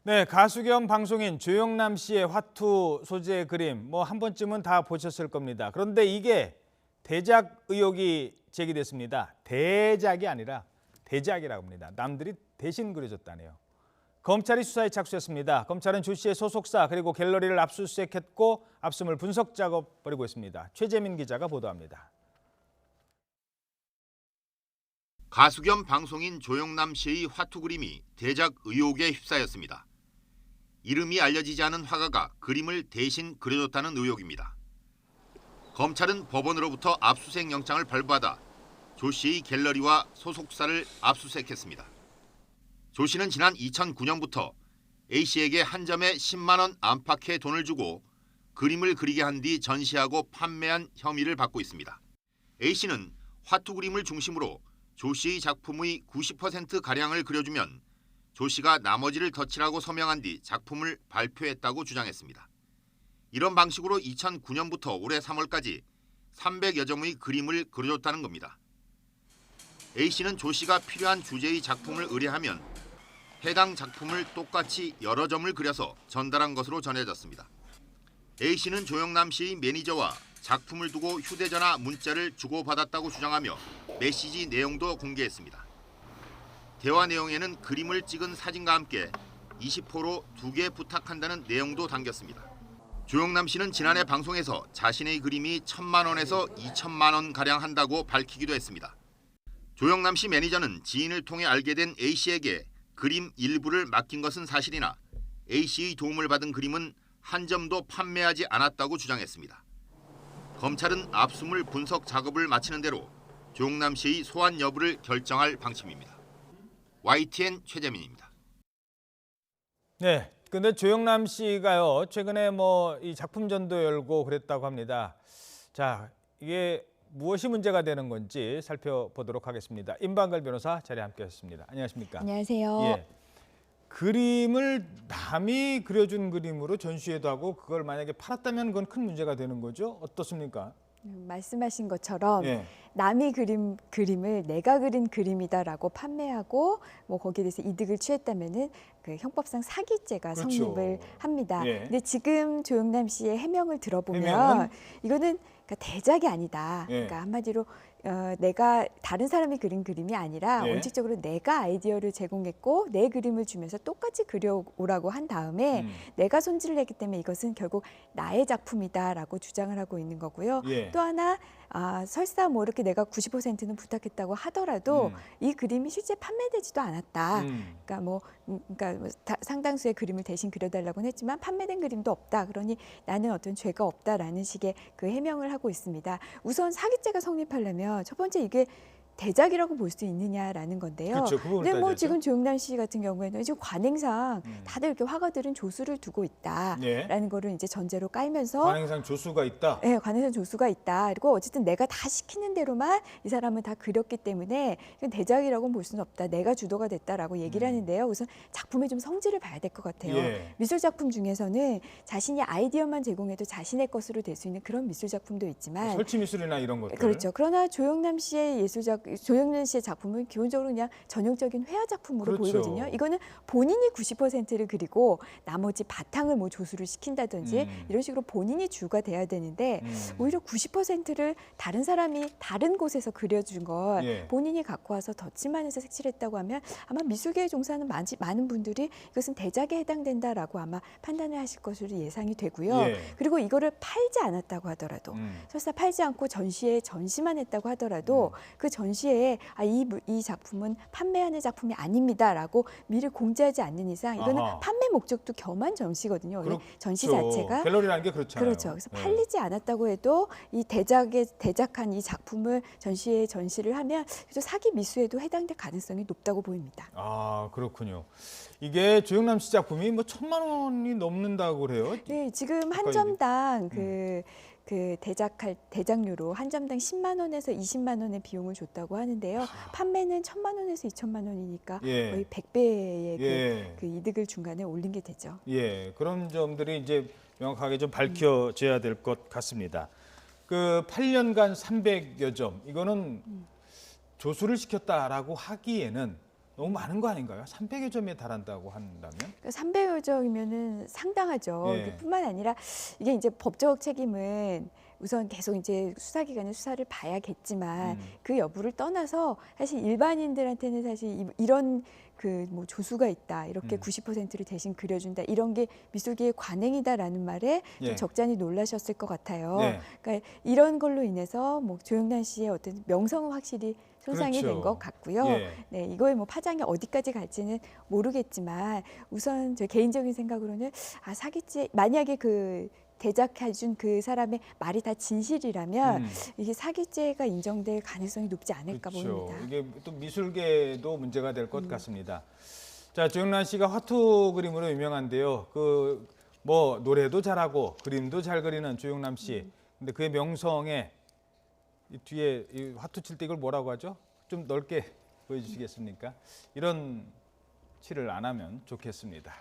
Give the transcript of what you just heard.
네, 가수 겸 방송인 조영남 씨의 화투 소재 그림 한 번쯤은 다 보셨을 겁니다. 그런데 이게 대작 의혹이 제기됐습니다. 대작이 아니라 대작이라고 합니다. 남들이 대신 그려줬다네요. 검찰이 수사에 착수했습니다. 검찰은 조 씨의 소속사 그리고 갤러리를 압수수색했고 압수물 분석 작업 벌이고 있습니다. 최재민 기자가 보도합니다. 가수 겸 방송인 조영남 씨의 화투 그림이 대작 의혹에 휩싸였습니다. 이름이 알려지지 않은 화가가 그림을 대신 그려줬다는 의혹입니다. 검찰은 법원으로부터 압수수색 영장을 발부받아 조 씨의 갤러리와 소속사를 압수수색했습니다. 조 씨는 지난 2009년부터 A 씨에게 한 점에 10만 원 안팎의 돈을 주고 그림을 그리게 한 뒤 전시하고 판매한 혐의를 받고 있습니다. A 씨는 화투 그림을 중심으로 조 씨의 작품의 90%가량을 그려주면 조 씨가 나머지를 덧칠하고 서명한 뒤 작품을 발표했다고 주장했습니다. 이런 방식으로 2009년부터 올해 3월까지 300여 점의 그림을 그려줬다는 겁니다. A 씨는 조 씨가 필요한 주제의 작품을 의뢰하면 해당 작품을 똑같이 여러 점을 그려서 전달한 것으로 전해졌습니다. A 씨는 조영남 씨의 매니저와 작품을 두고 휴대전화 문자를 주고받았다고 주장하며 메시지 내용도 공개했습니다. 대화 내용에는 그림을 찍은 사진과 함께 20호로 2개 부탁한다는 내용도 담겼습니다. 조영남 씨는 지난해 방송에서 자신의 그림이 1,000만 원에서 2천만 원 가량 한다고 밝히기도 했습니다. 조영남 씨 매니저는 지인을 통해 알게 된 A 씨에게 그림 일부를 맡긴 것은 사실이나 A 씨의 도움을 받은 그림은 한 점도 판매하지 않았다고 주장했습니다. 검찰은 압수물 분석 작업을 마치는 대로 조영남 씨의 소환 여부를 결정할 방침입니다. YTN 최재민입니다. 네, 근데 조영남 씨가요 최근에 이 작품전도 열고 그랬다고 합니다. 자, 이게 무엇이 문제가 되는 건지 살펴보도록 하겠습니다. 임방글 변호사 자리에 함께하셨습니다. 안녕하십니까? 안녕하세요. 예, 그림을 남이 그려준 그림으로 전시회도 하고 그걸 만약에 팔았다면 그건 큰 문제가 되는 거죠? 어떻습니까? 말씀하신 것처럼 예. 남이 그림을 내가 그린 그림이다라고 판매하고 거기에 대해서 이득을 취했다면은 그 형법상 사기죄가 그렇죠. 성립을 합니다. 예. 근데 지금 조영남 씨의 해명을 들어보면 해명은? 이거는 대작이 아니다. 예. 그러니까 한마디로 내가 다른 사람이 그린 그림이 아니라 예. 원칙적으로 내가 아이디어를 제공했고 내 그림을 주면서 똑같이 그려오라고 한 다음에 내가 손질을 했기 때문에 이것은 결국 나의 작품이다라고 주장을 하고 있는 거고요. 예. 또 하나 설사 이렇게 내가 90%는 부탁했다고 하더라도 이 그림이 실제 판매되지도 않았다. 그러니까 상당수의 그림을 대신 그려달라고는 했지만 판매된 그림도 없다. 그러니 나는 어떤 죄가 없다라는 식의 그 해명을 하고 있습니다. 우선 사기죄가 성립하려면 첫 번째 이게 대작이라고 볼 수 있느냐라는 건데요. 그렇죠. 그 부분을 근데 따져야죠. 지금 조영남 씨 같은 경우에는 지금 관행상 다들 이렇게 화가들은 조수를 두고 있다라는 거를 이제 전제로 깔면서 관행상 조수가 있다. 네, 관행상 조수가 있다. 그리고 어쨌든 내가 다 시키는 대로만 이 사람은 다 그렸기 때문에 이건 대작이라고는 볼 수는 없다. 내가 주도가 됐다라고 얘기를 하는데요. 우선 작품의 좀 성질을 봐야 될 것 같아요. 예. 미술 작품 중에서는 자신이 아이디어만 제공해도 자신의 것으로 될 수 있는 그런 미술 작품도 있지만 설치 미술이나 이런 것들. 그렇죠. 그러나 조영남 씨의 조영남 씨의 작품은 기본적으로 그냥 전형적인 회화 작품으로 그렇죠. 보이거든요. 이거는 본인이 90%를 그리고 나머지 바탕을 조수를 시킨다든지 이런 식으로 본인이 주가 돼야 되는데 오히려 90%를 다른 사람이 다른 곳에서 그려준 걸 예. 본인이 갖고 와서 덧칠만해서 색칠했다고 하면 아마 미술계에 종사하는 많은 분들이 이것은 대작에 해당된다라고 아마 판단을 하실 것으로 예상이 되고요. 예. 그리고 이거를 팔지 않았다고 하더라도 설사 팔지 않고 전시에 전시만 했다고 하더라도 그 전시회에 이 작품은 판매하는 작품이 아닙니다라고 미리 공지하지 않는 이상 이거는 아하. 판매 목적도 겸한 전시거든요. 원래 전시 자체가. 갤러리라는 게 그렇잖아요. 그렇죠. 그래서 예. 팔리지 않았다고 해도 이 대작한 이 작품을 전시회에 전시를 하면 그래서 사기 미수에도 해당될 가능성이 높다고 보입니다. 아, 그렇군요. 이게 조영남 씨 작품이 1,000만 원이 넘는다고 그래요? 네, 지금 한 아까 점당 그 대작료로 한 점당 10만 원에서 20만 원의 비용을 줬다고 하는데요. 판매는 1,000만 원에서 2천만 원이니까 예. 거의 100배의 예. 그 이득을 중간에 올린 게 되죠. 예, 그런 점들이 이제 명확하게 좀 밝혀져야 될 것 같습니다. 그 8년간 300여 점, 이거는 조수를 시켰다라고 하기에는 너무 많은 거 아닌가요? 300여 점에 달한다고 한다면? 그러니까 300여 점이면은 상당하죠. 예. 뿐만 아니라 이게 이제 법적 책임은 우선 계속 이제 수사기관의 수사를 봐야겠지만 그 여부를 떠나서 사실 일반인들한테는 사실 이런 그 뭐 조수가 있다 이렇게 90%를 대신 그려준다 이런 게 미술계의 관행이다라는 말에 좀 예. 적잖이 놀라셨을 것 같아요. 네. 그러니까 이런 걸로 인해서 뭐 조영란 씨의 어떤 명성은 확실히 손상이 그렇죠. 된 것 같고요. 예. 네, 이거의 뭐 파장이 어디까지 갈지는 모르겠지만 우선 제 개인적인 생각으로는 사기죄 만약에 그 대작해준 그 사람의 말이 다 진실이라면 이게 사기죄가 인정될 가능성이 높지 않을까 그렇죠. 봅니다. 이게 또 미술계도 문제가 될 것 같습니다. 자, 조영란 씨가 화투 그림으로 유명한데요. 그 뭐 노래도 잘하고 그림도 잘 그리는 조영남 씨. 근데 그의 명성에 이 뒤에 이 화투 칠 때 이걸 뭐라고 하죠? 좀 넓게 보여주시겠습니까? 이런 칠을 안 하면 좋겠습니다.